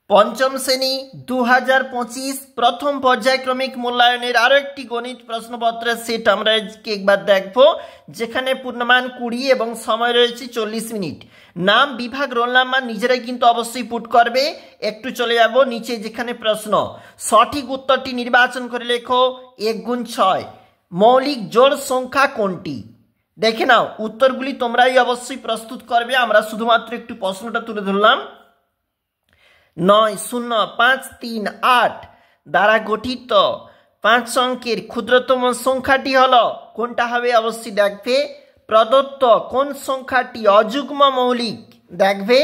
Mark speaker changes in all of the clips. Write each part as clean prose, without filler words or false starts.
Speaker 1: পঞ্চম শ্রেণী 2025 প্রথম পর্যায়ক্রমিক মূল্যায়নের আরও একটি গণিত প্রশ্নপত্রের সেট আমরা আজকে একবার দেখব, যেখানে পূর্ণমান 20 এবং সময় রয়েছে 40 মিনিট। নাম, বিভাগ, রোল নাম্বার নিজেরাই কিন্তু অবশ্যই পুট করবে। একটু চলে যাব নিচে, যেখানে প্রশ্ন। সঠিক উত্তরটি নির্বাচন করে লেখো। 1 গুণ 6 মৌলিক জোড় সংখ্যা কোনটি? দেখে নাও, উত্তরগুলি তোমরাই অবশ্যই প্রস্তুত করবে। আমরা শুধুমাত্র একটু প্রশ্নটা তুলে ধরলাম। 9, 0, 5, 3, 8 দ্বারা গঠিত 5 অঙ্কের ক্ষুদ্রতম সংখ্যাটি হলো কোনটা হবে? অবশ্যই দেখবে। প্রদত্ত কোন সংখ্যাটি অযুগ্ম মৌলিক? দেখবে।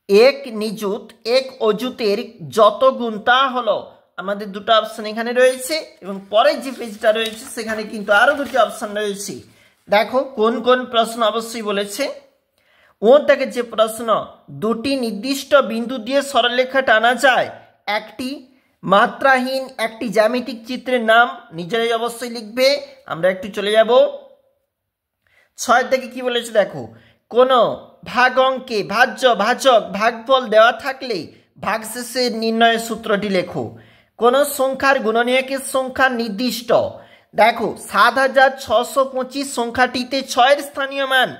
Speaker 1: 1 নিযুত 1 অযুতের যত গুণ তা হলো, আমাদের দুটো অপশন এখানে রয়েছে এবং পরের যে পেজটা রয়েছে সেখানে কিন্তু আরো দুটি অপশন রয়েছে। দেখো কোন কোন প্রশ্ন অবশ্যই বলেছে। ওর থেকে যে প্রশ্ন, দুটি নির্দিষ্ট বিন্দু দিয়ে সরলরেখা টানা যায়, একটি মাত্রাহীন একটি জ্যামিতিক চিত্রের নাম নিজেরাই অবশ্যই লিখবে। আমরা একটু চলে যাব 6 থেকে কি বলেছে দেখো। কোন ভাগ অঙ্কে ভাজ্য, ভাজক, ভাগফল দেওয়া থাকলে ভাগশেষের নির্ণয়ের সূত্রটি লেখো। কোন সংখ্যার গুণনীয়কের সংখ্যা নির্দিষ্ট? দেখো 7625 সংখ্যাটিতে 6 এর স্থানীয় মান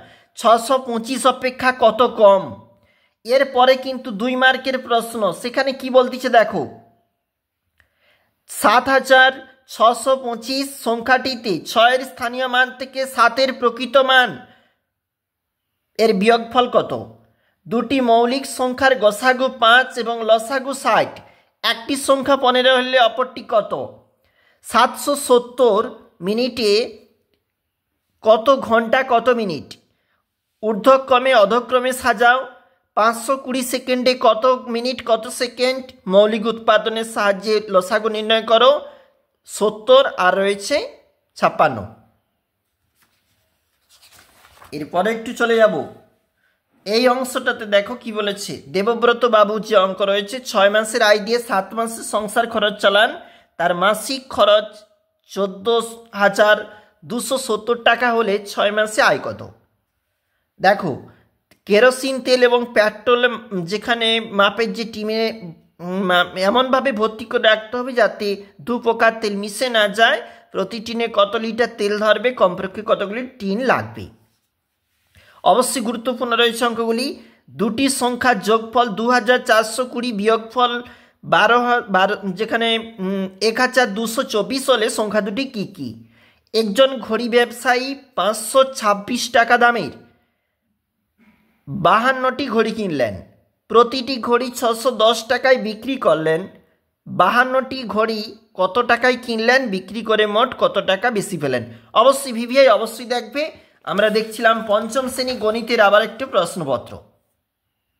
Speaker 1: 625 অপেক্ষা কত কম? এরপরে কিন্তু 2 মার্কের প্রশ্ন, সেখানে কি বলতেছে দেখো। 7625 সংখ্যাটিতে 6 এর স্থানীয় মান থেকে 7 এর প্রকৃত মান এর বিয়োগফল কত? দুটি মৌলিক সংখ্যার গসাগু 5 এবং লসাগু 60, একটি সংখ্যা 15 হলে অপরটি কত? 770 মিনিটে কত ঘন্টা কত মিনিট? ঊর্ধ্বক্রমে অধক্রমে সাজাও। 520 সেকেন্ডে কত মিনিট কত সেকেন্ড? মৌলিক উৎপাদনের সাহায্যে লসাগু নির্ণয় করো। 70 আর রয়েছে 56। এরপরে একটু চলে যাব এই অংশটাতে। দেখো কি বলেছে। দেবব্রত বাবু যে অঙ্ক রয়েছে, 6 মাসের আয় দিয়ে 7 মাসের সংসার খরচ চালান, তার মাসিক খরচ 14,270 টাকা হলে 6 মাসে আয় কত? দেখো কেরোসিন তেল এবং পেট্রোল যেখানে মাপের যে টিমে এমনভাবে ভর্তি করে রাখতে হবে যাতে 2 প্রকার তেল মিশে না যায়। প্রতি টিনে কত লিটার তেল ধরবে, কমপক্ষে কতগুলি টিন লাগবে। অবশ্যই গুরুত্বপূর্ণ রয়েছে অঙ্কগুলি। দুটি সংখ্যার যোগফল 2420 বিয়োগফল 12, যেখানে 1224 হলে সংখ্যা দুটি কি কি? একজন ঘড়ি ব্যবসায়ী 526 টাকা দামের 52টি ঘড়ি কিনলেন। প্রতিটি ঘড়ি 610 টাকায় বিক্রি করলেন। 52টি ঘড়ি কত টাকায় কিনলেন, বিক্রি করে মোট কত টাকা বেশি পেলেন? অবশ্যই ভিভিআই অবশ্যই দেখবে। আমরা দেখছিলাম পঞ্চম শ্রেণী গণিতের আবার একটি প্রশ্নপত্র।